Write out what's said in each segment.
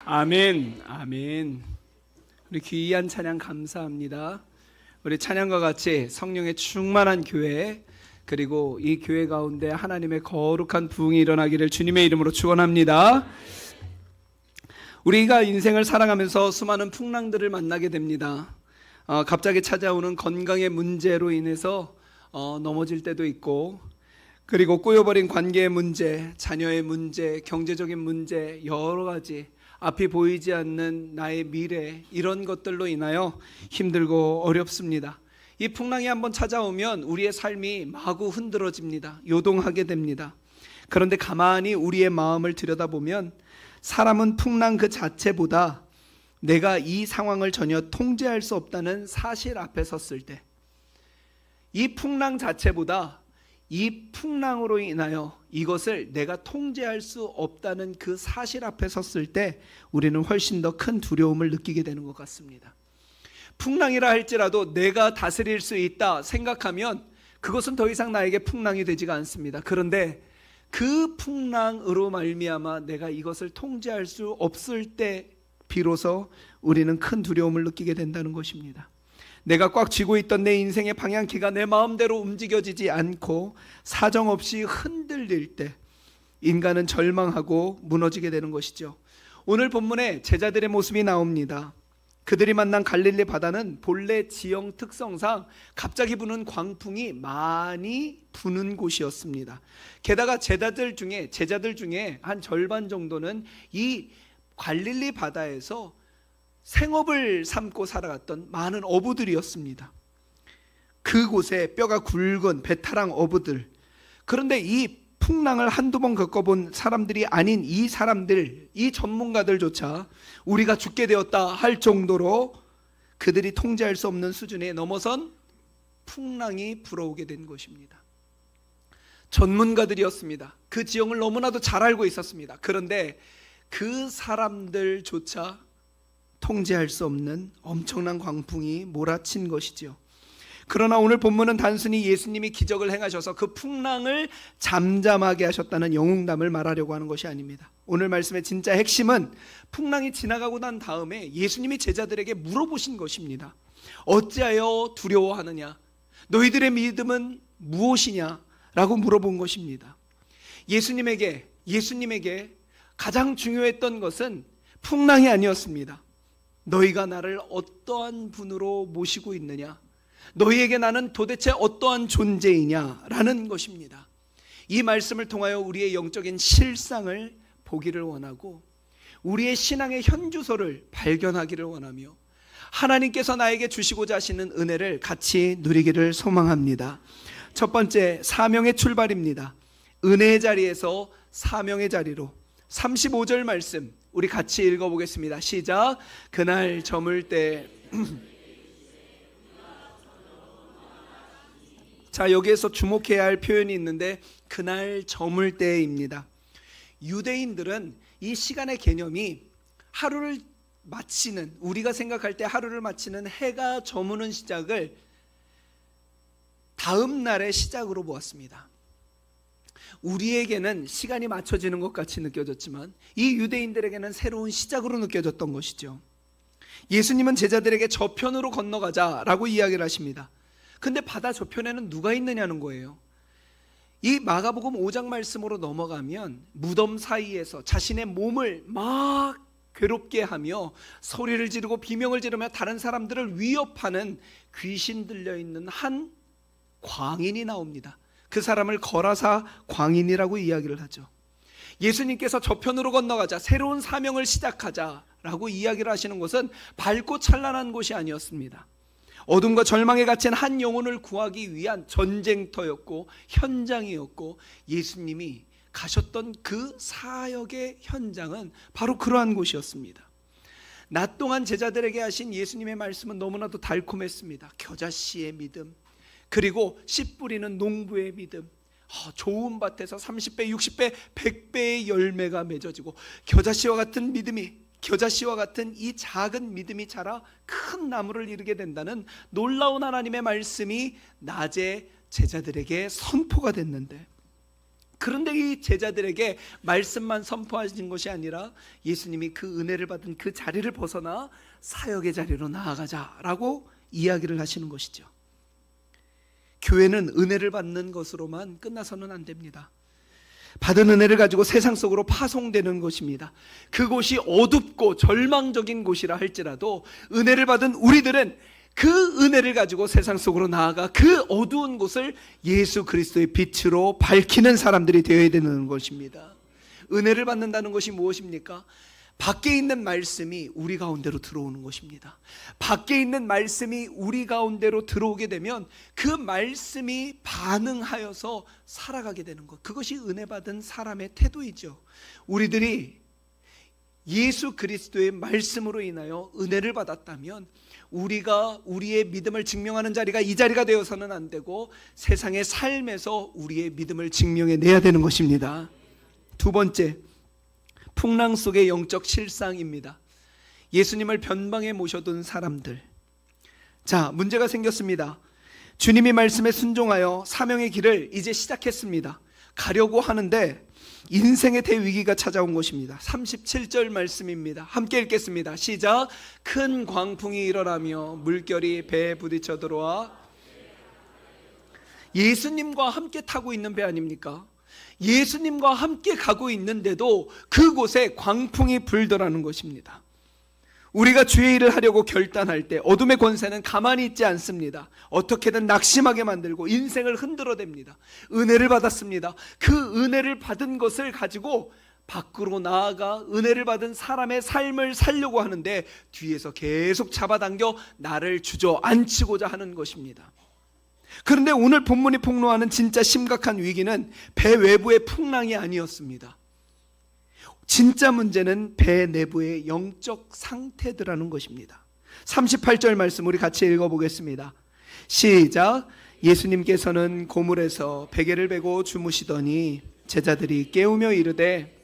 아멘, 아멘. 우리 귀한 찬양 감사합니다. 우리 찬양과 같이 성령의 충만한 교회, 그리고 이 교회 가운데 하나님의 거룩한 부흥이 일어나기를 주님의 이름으로 축원합니다. 우리가 인생을 살아가면서 수많은 풍랑들을 만나게 됩니다. 갑자기 찾아오는 건강의 문제로 인해서 넘어질 때도 있고, 그리고 꼬여버린 관계의 문제, 자녀의 문제, 경제적인 문제, 여러 가지 앞이 보이지 않는 나의 미래, 이런 것들로 인하여 힘들고 어렵습니다. 이 풍랑이 한번 찾아오면 우리의 삶이 마구 흔들어집니다. 요동하게 됩니다. 그런데 가만히 우리의 마음을 들여다보면 사람은 풍랑 그 자체보다 내가 이 상황을 전혀 통제할 수 없다는 사실 앞에 섰을 때, 이 풍랑 자체보다 이 풍랑으로 인하여 이것을 내가 통제할 수 없다는 그 사실 앞에 섰을 때 우리는 훨씬 더 큰 두려움을 느끼게 되는 것 같습니다. 풍랑이라 할지라도 내가 다스릴 수 있다 생각하면 그것은 더 이상 나에게 풍랑이 되지가 않습니다. 그런데 그 풍랑으로 말미암아 내가 이것을 통제할 수 없을 때 비로소 우리는 큰 두려움을 느끼게 된다는 것입니다. 내가 꽉 쥐고 있던 내 인생의 방향키가 내 마음대로 움직여지지 않고 사정없이 흔들릴 때 인간은 절망하고 무너지게 되는 것이죠. 오늘 본문에 제자들의 모습이 나옵니다. 그들이 만난 갈릴리 바다는 본래 지형 특성상 갑자기 부는 광풍이 많이 부는 곳이었습니다. 게다가 제자들 중에 한 절반 정도는 이 갈릴리 바다에서 생업을 삼고 살아갔던 많은 어부들이었습니다. 그곳에 뼈가 굵은 베테랑 어부들, 그런데 이 풍랑을 한두 번 겪어본 사람들이 아닌 이 사람들, 이 전문가들조차 우리가 죽게 되었다 할 정도로 그들이 통제할 수 없는 수준에 넘어선 풍랑이 불어오게 된 것입니다. 전문가들이었습니다. 그 지형을 너무나도 잘 알고 있었습니다. 그런데 그 사람들조차 통제할 수 없는 엄청난 광풍이 몰아친 것이죠. 그러나 오늘 본문은 단순히 예수님이 기적을 행하셔서 그 풍랑을 잠잠하게 하셨다는 영웅담을 말하려고 하는 것이 아닙니다. 오늘 말씀의 진짜 핵심은 풍랑이 지나가고 난 다음에 예수님이 제자들에게 물어보신 것입니다. 어찌하여 두려워하느냐? 너희들의 믿음은 무엇이냐? 라고 물어본 것입니다. 예수님에게 가장 중요했던 것은 풍랑이 아니었습니다. 너희가 나를 어떠한 분으로 모시고 있느냐? 너희에게 나는 도대체 어떠한 존재이냐라는 것입니다. 이 말씀을 통하여 우리의 영적인 실상을 보기를 원하고 우리의 신앙의 현주소를 발견하기를 원하며 하나님께서 나에게 주시고자 하시는 은혜를 같이 누리기를 소망합니다. 첫 번째, 사명의 출발입니다. 은혜의 자리에서 사명의 자리로. 35절 말씀 우리 같이 읽어보겠습니다. 시작. 그날 저물 때 자, 여기에서 주목해야 할 표현이 있는데 그날 저물 때입니다. 유대인들은 이 시간의 개념이 하루를 마치는, 우리가 생각할 때 하루를 마치는 해가 저무는 시작을 다음 날의 시작으로 보았습니다. 우리에게는 시간이 맞춰지는 것 같이 느껴졌지만 이 유대인들에게는 새로운 시작으로 느껴졌던 것이죠. 예수님은 제자들에게 저편으로 건너가자라고 이야기를 하십니다. 근데 바다 저편에는 누가 있느냐는 거예요. 이 마가복음 5장 말씀으로 넘어가면 무덤 사이에서 자신의 몸을 막 괴롭게 하며 소리를 지르고 비명을 지르며 다른 사람들을 위협하는 귀신 들려있는 한 광인이 나옵니다. 그 사람을 거라사 광인이라고 이야기를 하죠. 예수님께서 저편으로 건너가자, 새로운 사명을 시작하자라고 이야기를 하시는 것은 밝고 찬란한 곳이 아니었습니다. 어둠과 절망에 갇힌 한 영혼을 구하기 위한 전쟁터였고 현장이었고, 예수님이 가셨던 그 사역의 현장은 바로 그러한 곳이었습니다. 낮 동안 제자들에게 하신 예수님의 말씀은 너무나도 달콤했습니다. 겨자씨의 믿음, 그리고 씨 뿌리는 농부의 믿음, 좋은 밭에서 30배, 60배, 100배의 열매가 맺어지고 겨자씨와 같은 이 작은 믿음이 자라 큰 나무를 이루게 된다는 놀라운 하나님의 말씀이 낮에 제자들에게 선포가 됐는데, 그런데 이 제자들에게 말씀만 선포하신 것이 아니라 예수님이 그 은혜를 받은 그 자리를 벗어나 사역의 자리로 나아가자라고 이야기를 하시는 것이죠. 교회는 은혜를 받는 것으로만 끝나서는 안 됩니다. 받은 은혜를 가지고 세상 속으로 파송되는 것입니다. 그곳이 어둡고 절망적인 곳이라 할지라도 은혜를 받은 우리들은 그 은혜를 가지고 세상 속으로 나아가 그 어두운 곳을 예수 그리스도의 빛으로 밝히는 사람들이 되어야 되는 것입니다. 은혜를 받는다는 것이 무엇입니까? 밖에 있는 말씀이 우리 가운데로 들어오는 것입니다. 밖에 있는 말씀이 우리 가운데로 들어오게 되면 그 말씀이 반응하여서 살아가게 되는 것, 그것이 은혜 받은 사람의 태도이죠. 우리들이 예수 그리스도의 말씀으로 인하여 은혜를 받았다면 우리가 우리의 믿음을 증명하는 자리가 이 자리가 되어서는 안 되고 세상의 삶에서 우리의 믿음을 증명해내야 되는 것입니다. 두 번째, 풍랑 속의 영적 실상입니다. 예수님을 변방에 모셔둔 사람들. 자, 문제가 생겼습니다. 주님이 말씀에 순종하여 사명의 길을 이제 시작했습니다. 가려고 하는데 인생의 대위기가 찾아온 것입니다. 37절 말씀입니다. 함께 읽겠습니다. 시작. 큰 광풍이 일어나며 물결이 배에 부딪혀 들어와. 예수님과 함께 타고 있는 배 아닙니까? 예수님과 함께 가고 있는데도 그곳에 광풍이 불더라는 것입니다. 우리가 주의 일을 하려고 결단할 때 어둠의 권세는 가만히 있지 않습니다. 어떻게든 낙심하게 만들고 인생을 흔들어댑니다. 은혜를 받았습니다. 그 은혜를 받은 것을 가지고 밖으로 나아가 은혜를 받은 사람의 삶을 살려고 하는데 뒤에서 계속 잡아당겨 나를 주저앉히고자 하는 것입니다. 그런데 오늘 본문이 폭로하는 진짜 심각한 위기는 배 외부의 풍랑이 아니었습니다. 진짜 문제는 배 내부의 영적 상태들라는 것입니다. 38절 말씀 우리 같이 읽어보겠습니다. 시작. 예수님께서는 고물에서 베개를 베고 주무시더니 제자들이 깨우며 이르되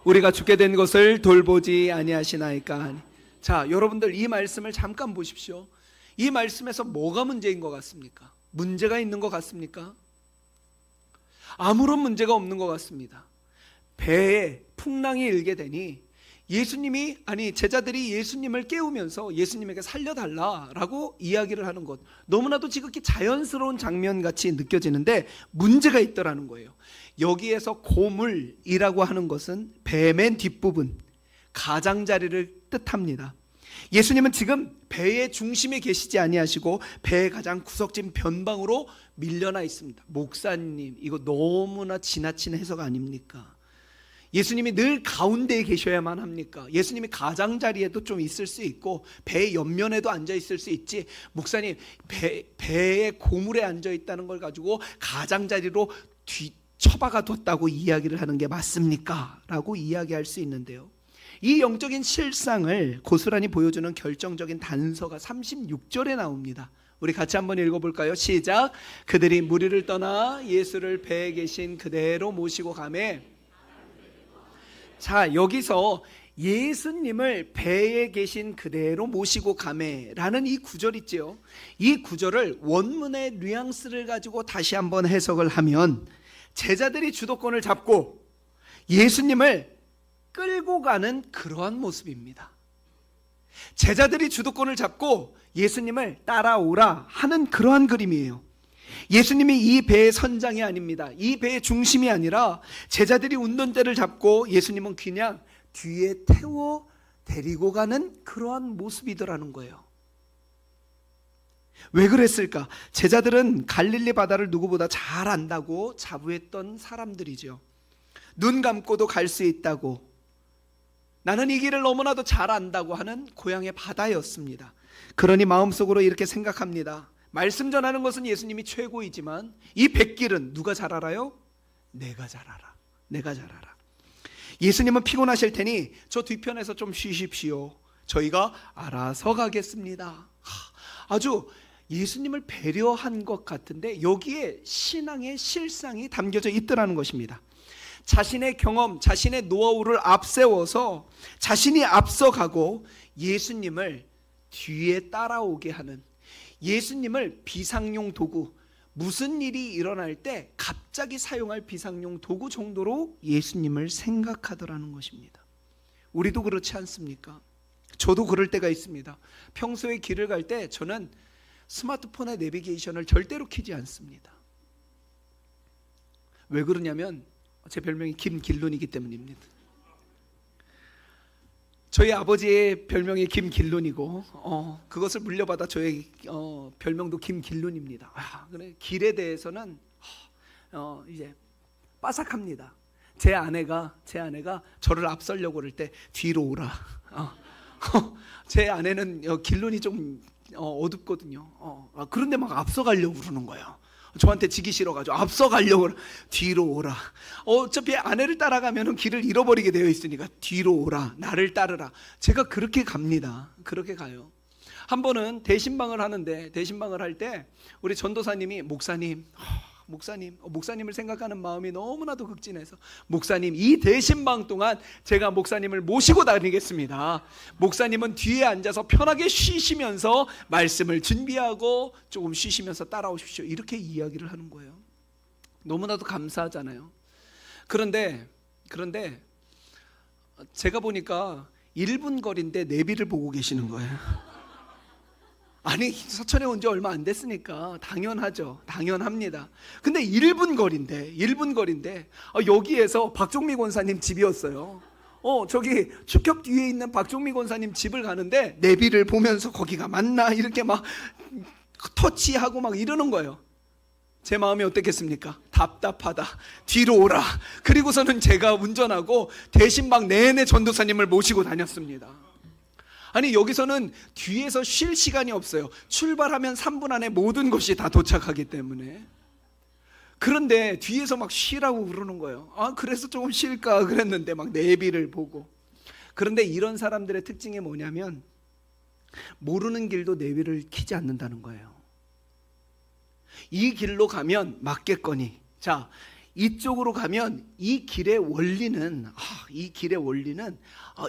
우리가 죽게 된 것을 돌보지 아니하시나이까. 자, 여러분들 이 말씀을 잠깐 보십시오. 이 말씀에서 뭐가 문제인 것 같습니까? 문제가 있는 것 같습니까? 아무런 문제가 없는 것 같습니다. 배에 풍랑이 일게 되니 제자들이 예수님을 깨우면서 예수님에게 살려달라라고 이야기를 하는 것, 너무나도 지극히 자연스러운 장면같이 느껴지는데 문제가 있더라는 거예요. 여기에서 고물이라고 하는 것은 배 맨 뒷부분, 가장자리를 뜻합니다. 예수님은 지금 배의 중심에 계시지 아니하시고 배의 가장 구석진 변방으로 밀려나 있습니다. 목사님, 이거 너무나 지나친 해석 아닙니까? 예수님이 늘 가운데에 계셔야만 합니까? 예수님이 가장자리에도 좀 있을 수 있고 배의 옆면에도 앉아 있을 수 있지, 목사님 배의 고물에 앉아 있다는 걸 가지고 가장자리로 처박아 뒀다고 이야기를 하는 게 맞습니까? 라고 이야기할 수 있는데요, 이 영적인 실상을 고스란히 보여주는 결정적인 단서가 36절에 나옵니다. 우리 같이 한번 읽어볼까요? 시작. 그들이 무리를 떠나 예수를 배에 계신 그대로 모시고 가매. 자, 여기서 예수님을 배에 계신 그대로 모시고 가매라는 이 구절 있죠. 이 구절을 원문의 뉘앙스를 가지고 다시 한번 해석을 하면 제자들이 주도권을 잡고 예수님을 끌고 가는 그러한 모습입니다. 제자들이 주도권을 잡고 예수님을 따라오라 하는 그러한 그림이에요. 예수님이 이 배의 선장이 아닙니다. 이 배의 중심이 아니라 제자들이 운전대를 잡고 예수님은 그냥 뒤에 태워 데리고 가는 그러한 모습이더라는 거예요. 왜 그랬을까? 제자들은 갈릴리 바다를 누구보다 잘 안다고 자부했던 사람들이죠. 눈 감고도 갈 수 있다고, 나는 이 길을 너무나도 잘 안다고 하는 고향의 바다였습니다. 그러니 마음속으로 이렇게 생각합니다. 말씀 전하는 것은 예수님이 최고이지만 이 뱃길은 누가 잘 알아요? 내가 잘 알아. 내가 잘 알아. 예수님은 피곤하실 테니 저 뒤편에서 좀 쉬십시오. 저희가 알아서 가겠습니다. 아주 예수님을 배려한 것 같은데 여기에 신앙의 실상이 담겨져 있더라는 것입니다. 자신의 경험, 자신의 노하우를 앞세워서 자신이 앞서가고 예수님을 뒤에 따라오게 하는, 예수님을 비상용 도구, 무슨 일이 일어날 때 갑자기 사용할 비상용 도구 정도로 예수님을 생각하더라는 것입니다. 우리도 그렇지 않습니까? 저도 그럴 때가 있습니다. 평소에 길을 갈 때 저는 스마트폰의 내비게이션을 절대로 켜지 않습니다. 왜 그러냐면 제 별명이 김길룬이기 때문입니다. 저희 아버지의 별명이 김길룬이고 그것을 물려받아 저의 별명도 김길룬입니다. 그래 길에 대해서는 이제 빠삭합니다. 제 아내가 저를 앞서려고 그럴 때 뒤로 오라. 제 아내는 길룬이 좀 어둡거든요. 그런데 막 앞서가려고 그러는 거예요. 저한테 지기 싫어가지고 앞서가려고 뒤로 오라. 어차피 아내를 따라가면 길을 잃어버리게 되어 있으니까 뒤로 오라. 나를 따르라. 제가 그렇게 갑니다. 그렇게 가요. 한 번은 대신방을 하는데 대신방을 할 때 우리 전도사님이 목사님을 생각하는 마음이 너무나도 극진해서 목사님 이 대신방 동안 제가 목사님을 모시고 다니겠습니다. 목사님은 뒤에 앉아서 편하게 쉬시면서 말씀을 준비하고 조금 쉬시면서 따라오십시오. 이렇게 이야기를 하는 거예요. 너무나도 감사하잖아요. 그런데 제가 보니까 1분 거리인데 내비를 보고 계시는 거예요. 아니 서천에 온 지 얼마 안 됐으니까 당연하죠. 당연합니다. 근데 1분 거리인데 여기에서 박종미 권사님 집이었어요. 저기 축협 뒤에 있는 박종미 권사님 집을 가는데 내비를 보면서 거기가 맞나 이렇게 막 터치하고 막 이러는 거예요. 제 마음이 어땠겠습니까? 답답하다. 뒤로 오라. 그리고서는 제가 운전하고 대신방 내내 전도사님을 모시고 다녔습니다. 아니 여기서는 뒤에서 쉴 시간이 없어요. 출발하면 3분 안에 모든 것이 다 도착하기 때문에. 그런데 뒤에서 막 쉬라고 그러는 거예요. 그래서 조금 쉴까 그랬는데 막 내비를 보고. 그런데 이런 사람들의 특징이 뭐냐면 모르는 길도 내비를 켜지 않는다는 거예요. 이 길로 가면 맞겠거니. 자, 이쪽으로 가면 이 길의 원리는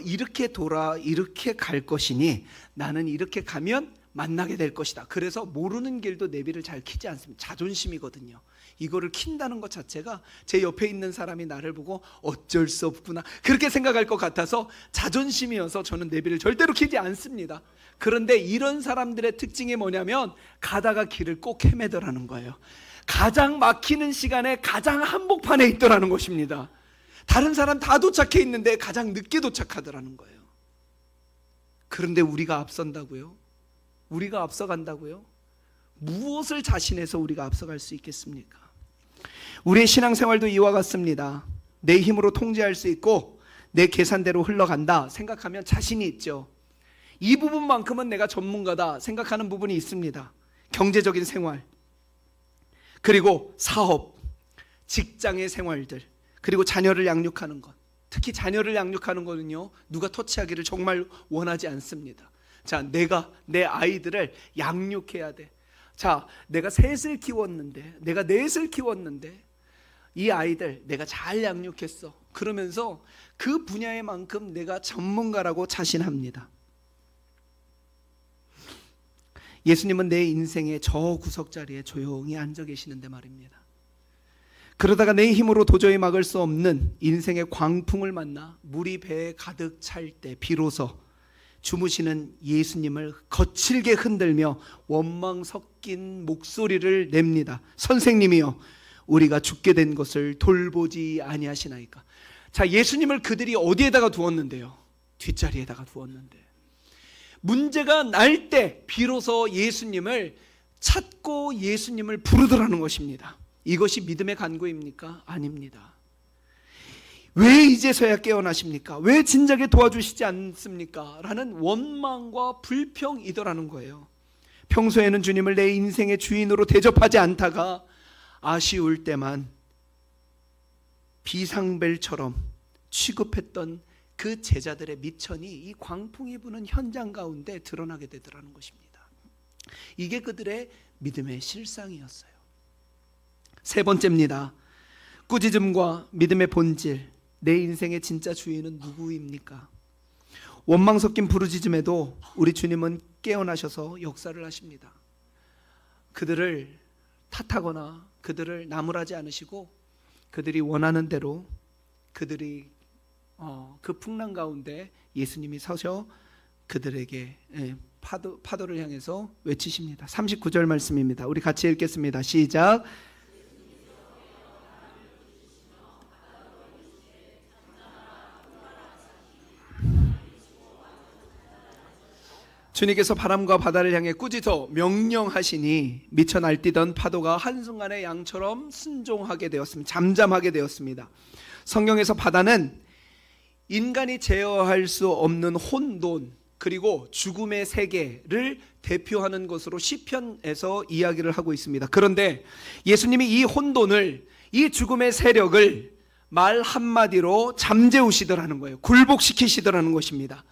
이렇게 돌아 이렇게 갈 것이니 나는 이렇게 가면 만나게 될 것이다. 그래서 모르는 길도 내비를 잘 켜지 않습니다. 자존심이거든요. 이거를 킨다는 것 자체가 제 옆에 있는 사람이 나를 보고 어쩔 수 없구나 그렇게 생각할 것 같아서 자존심이어서 저는 내비를 절대로 켜지 않습니다. 그런데 이런 사람들의 특징이 뭐냐면 가다가 길을 꼭 헤매더라는 거예요. 가장 막히는 시간에 가장 한복판에 있더라는 것입니다. 다른 사람 다 도착해 있는데 가장 늦게 도착하더라는 거예요. 그런데 우리가 앞선다고요? 우리가 앞서간다고요? 무엇을 자신해서 우리가 앞서갈 수 있겠습니까? 우리의 신앙생활도 이와 같습니다. 내 힘으로 통제할 수 있고 내 계산대로 흘러간다 생각하면 자신이 있죠. 이 부분만큼은 내가 전문가다 생각하는 부분이 있습니다. 경제적인 생활, 그리고 사업, 직장의 생활들, 그리고 자녀를 양육하는 것. 특히 자녀를 양육하는 것은요, 누가 터치하기를 정말 원하지 않습니다. 자, 내가 내 아이들을 양육해야 돼. 자, 내가 셋을 키웠는데, 내가 넷을 키웠는데 이 아이들 내가 잘 양육했어. 그러면서 그 분야의 만큼 내가 전문가라고 자신합니다. 예수님은 내 인생의 저 구석자리에 조용히 앉아 계시는데 말입니다. 그러다가 내 힘으로 도저히 막을 수 없는 인생의 광풍을 만나 물이 배에 가득 찰 때 비로소 주무시는 예수님을 거칠게 흔들며 원망 섞인 목소리를 냅니다. 선생님이여, 우리가 죽게 된 것을 돌보지 아니하시나이까. 자, 예수님을 그들이 어디에다가 두었는데요? 뒷자리에다가 두었는데 문제가 날 때 비로소 예수님을 찾고 예수님을 부르더라는 것입니다. 이것이 믿음의 간구입니까? 아닙니다. 왜 이제서야 깨어나십니까? 왜 진작에 도와주시지 않습니까? 라는 원망과 불평이더라는 거예요. 평소에는 주님을 내 인생의 주인으로 대접하지 않다가 아쉬울 때만 비상벨처럼 취급했던 그 제자들의 미천이 이 광풍이 부는 현장 가운데 드러나게 되더라는 것입니다. 이게 그들의 믿음의 실상이었어요. 세 번째입니다. 꾸짖음과 믿음의 본질. 내 인생의 진짜 주인은 누구입니까? 원망 섞인 부르짖음에도 우리 주님은 깨어나셔서 역사를 하십니다. 그들을 탓하거나 그들을 나무라지 않으시고 그들이 원하는 대로 그들이 그 풍랑 가운데 예수님이 서셔 그들에게 파도를 향해서 외치십니다. 39절 말씀입니다. 우리 같이 읽겠습니다. 시작. 주님께서 바람과 바다를 향해 꾸짖어 명령하시니 미쳐 날뛰던 파도가 한순간에 양처럼 순종하게 되었습니다. 잠잠하게 되었습니다. 성경에서 바다는 인간이 제어할 수 없는 혼돈 그리고 죽음의 세계를 대표하는 것으로 시편에서 이야기를 하고 있습니다. 그런데 예수님이 이 혼돈을, 이 죽음의 세력을 말 한마디로 잠재우시더라는 거예요. 굴복시키시더라는 것입니다.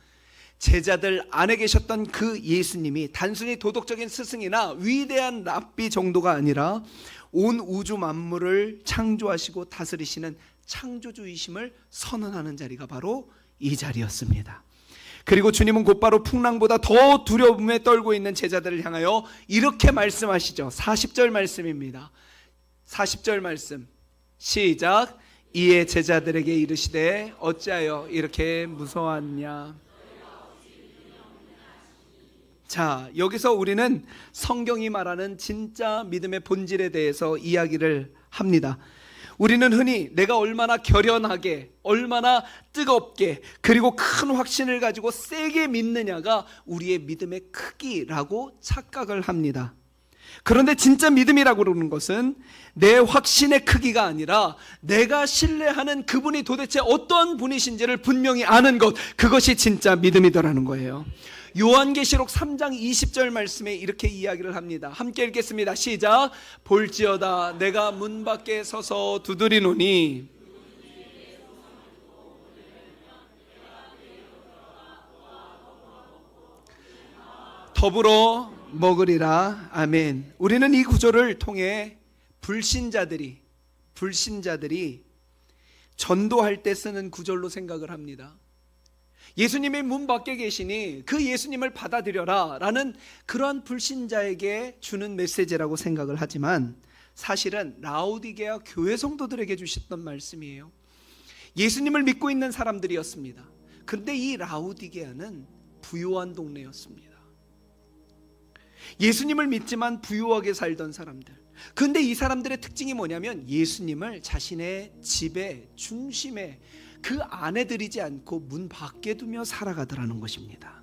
제자들 안에 계셨던 그 예수님이 단순히 도덕적인 스승이나 위대한 랍비 정도가 아니라 온 우주 만물을 창조하시고 다스리시는 창조주이심을 선언하는 자리가 바로 이 자리였습니다. 그리고 주님은 곧바로 풍랑보다 더 두려움에 떨고 있는 제자들을 향하여 이렇게 말씀하시죠. 40절 말씀입니다. 40절 말씀 시작. 이에 제자들에게 이르시되 어찌하여 이렇게 무서워하느냐. 자, 여기서 우리는 성경이 말하는 진짜 믿음의 본질에 대해서 이야기를 합니다. 우리는 흔히 내가 얼마나 결연하게, 얼마나 뜨겁게, 그리고 큰 확신을 가지고 세게 믿느냐가 우리의 믿음의 크기라고 착각을 합니다. 그런데 진짜 믿음이라고 그러는 것은 내 확신의 크기가 아니라 내가 신뢰하는 그분이 도대체 어떤 분이신지를 분명히 아는 것, 그것이 진짜 믿음이더라는 거예요. 요한계시록 3장 20절 말씀에 이렇게 이야기를 합니다. 함께 읽겠습니다. 시작. 볼지어다 내가 문 밖에 서서 두드리노니 더불어 먹으리라. 아멘. 우리는 이 구절을 통해 불신자들이 전도할 때 쓰는 구절로 생각을 합니다. 예수님이 문 밖에 계시니 그 예수님을 받아들여라 라는 그러한 불신자에게 주는 메시지라고 생각을 하지만 사실은 라오디게아 교회 성도들에게 주셨던 말씀이에요. 예수님을 믿고 있는 사람들이었습니다. 그런데 이 라오디게아는 부유한 동네였습니다. 예수님을 믿지만 부유하게 살던 사람들. 그런데 이 사람들의 특징이 뭐냐면 예수님을 자신의 집의 중심에 그 안에 들이지 않고 문 밖에 두며 살아가더라는 것입니다.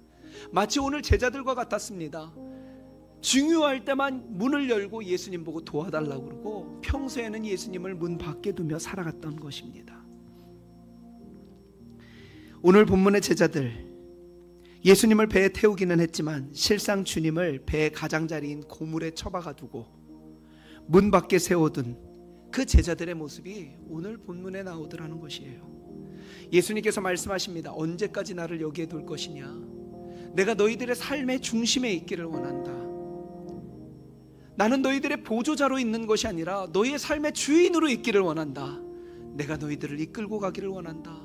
마치 오늘 제자들과 같았습니다. 중요할 때만 문을 열고 예수님 보고 도와달라고 그러고 평소에는 예수님을 문 밖에 두며 살아갔던 것입니다. 오늘 본문의 제자들, 예수님을 배에 태우기는 했지만 실상 주님을 배의 가장자리인 고물에 처박아 두고 문 밖에 세워둔 그 제자들의 모습이 오늘 본문에 나오더라는 것이에요. 예수님께서 말씀하십니다. 언제까지 나를 여기에 둘 것이냐. 내가 너희들의 삶의 중심에 있기를 원한다. 나는 너희들의 보조자로 있는 것이 아니라 너희의 삶의 주인으로 있기를 원한다. 내가 너희들을 이끌고 가기를 원한다.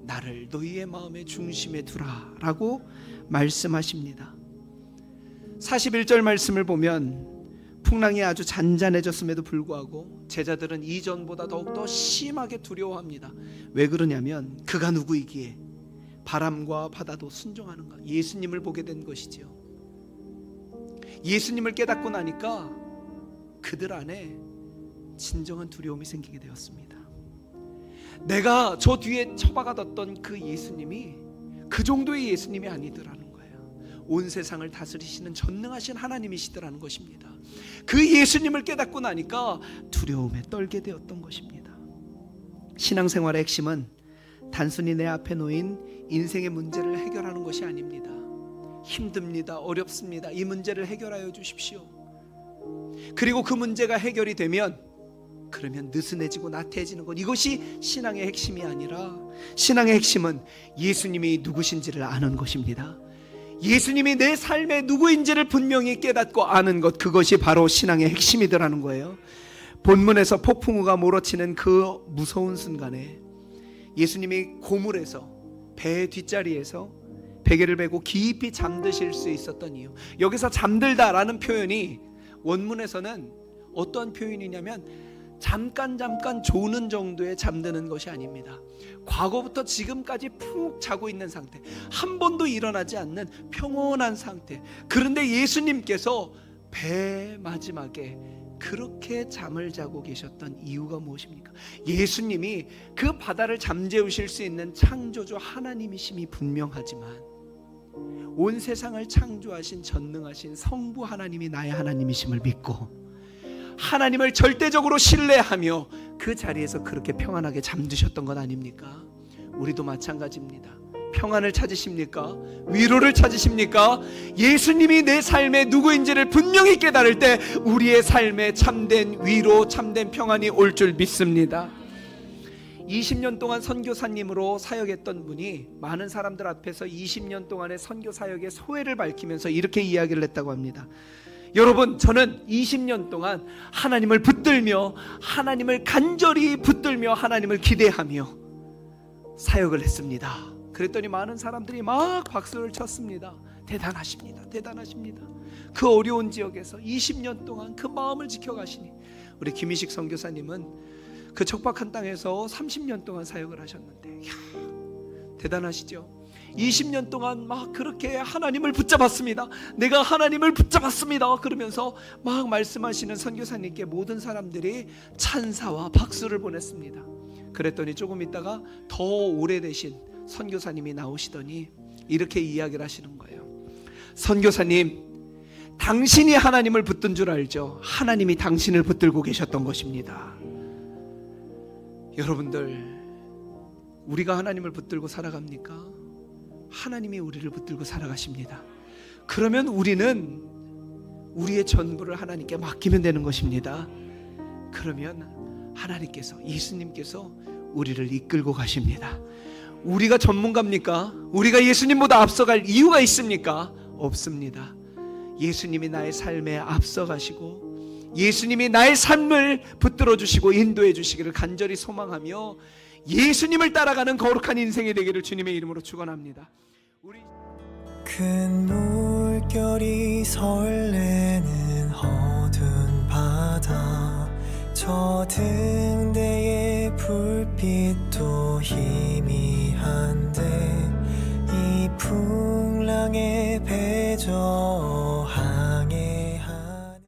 나를 너희의 마음의 중심에 두라 라고 말씀하십니다. 41절 말씀을 보면 풍랑이 아주 잔잔해졌음에도 불구하고 제자들은 이전보다 더욱더 심하게 두려워합니다. 왜 그러냐면 그가 누구이기에 바람과 바다도 순종하는가. 예수님을 보게 된 것이지요. 예수님을 깨닫고 나니까 그들 안에 진정한 두려움이 생기게 되었습니다. 내가 저 뒤에 처박아뒀던 그 예수님이 그 정도의 예수님이 아니더라는 거예요. 온 세상을 다스리시는 전능하신 하나님이시더라는 것입니다. 그 예수님을 깨닫고 나니까 두려움에 떨게 되었던 것입니다. 신앙생활의 핵심은 단순히 내 앞에 놓인 인생의 문제를 해결하는 것이 아닙니다. 힘듭니다. 어렵습니다. 이 문제를 해결하여 주십시오. 그리고 그 문제가 해결이 되면 그러면 느슨해지고 나태해지는 것, 이것이 신앙의 핵심이 아니라 신앙의 핵심은 예수님이 누구신지를 아는 것입니다. 예수님이 내 삶의 누구인지를 분명히 깨닫고 아는 것, 그것이 바로 신앙의 핵심이더라는 거예요. 본문에서 폭풍우가 몰아치는 그 무서운 순간에 예수님이 고물에서 배 뒷자리에서 베개를 베고 깊이 잠드실 수 있었던 이유, 여기서 잠들다라는 표현이 원문에서는 어떠한 표현이냐면 잠깐 조는 정도에 잠드는 것이 아닙니다. 과거부터 지금까지 푹 자고 있는 상태, 한 번도 일어나지 않는 평온한 상태. 그런데 예수님께서 배 마지막에 그렇게 잠을 자고 계셨던 이유가 무엇입니까? 예수님이 그 바다를 잠재우실 수 있는 창조주 하나님이심이 분명하지만 온 세상을 창조하신 전능하신 성부 하나님이 나의 하나님이심을 믿고 하나님을 절대적으로 신뢰하며 그 자리에서 그렇게 평안하게 잠드셨던 것 아닙니까? 우리도 마찬가지입니다. 평안을 찾으십니까? 위로를 찾으십니까? 예수님이 내 삶의 누구인지를 분명히 깨달을 때 우리의 삶에 참된 위로, 참된 평안이 올 줄 믿습니다. 20년 동안 선교사님으로 사역했던 분이 많은 사람들 앞에서 20년 동안의 선교 사역의 소회를 밝히면서 이렇게 이야기를 했다고 합니다. 여러분, 저는 20년 동안 하나님을 붙들며 하나님을 간절히 붙들며 하나님을 기대하며 사역을 했습니다. 그랬더니 많은 사람들이 막 박수를 쳤습니다. 대단하십니다. 대단하십니다. 그 어려운 지역에서 20년 동안 그 마음을 지켜가시니 우리 김희식 선교사님은 그 척박한 땅에서 30년 동안 사역을 하셨는데 이야, 대단하시죠? 20년 동안 막 그렇게 하나님을 붙잡았습니다. 내가 하나님을 붙잡았습니다. 그러면서 막 말씀하시는 선교사님께 모든 사람들이 찬사와 박수를 보냈습니다. 그랬더니 조금 있다가 더 오래되신 선교사님이 나오시더니 이렇게 이야기를 하시는 거예요. 선교사님, 당신이 하나님을 붙든 줄 알죠? 하나님이 당신을 붙들고 계셨던 것입니다. 여러분들, 우리가 하나님을 붙들고 살아갑니까? 하나님이 우리를 붙들고 살아가십니다. 그러면 우리는 우리의 전부를 하나님께 맡기면 되는 것입니다. 그러면 하나님께서, 예수님께서 우리를 이끌고 가십니다. 우리가 전문가입니까? 우리가 예수님보다 앞서갈 이유가 있습니까? 없습니다. 예수님이 나의 삶에 앞서가시고 예수님이 나의 삶을 붙들어 주시고 인도해 주시기를 간절히 소망하며 예수님을 따라가는 거룩한 인생이 되기를 주님의 이름으로 축원합니다. 큰 물결이 설레는 어두운 바다, 저 등대의 불빛도 희미한데 이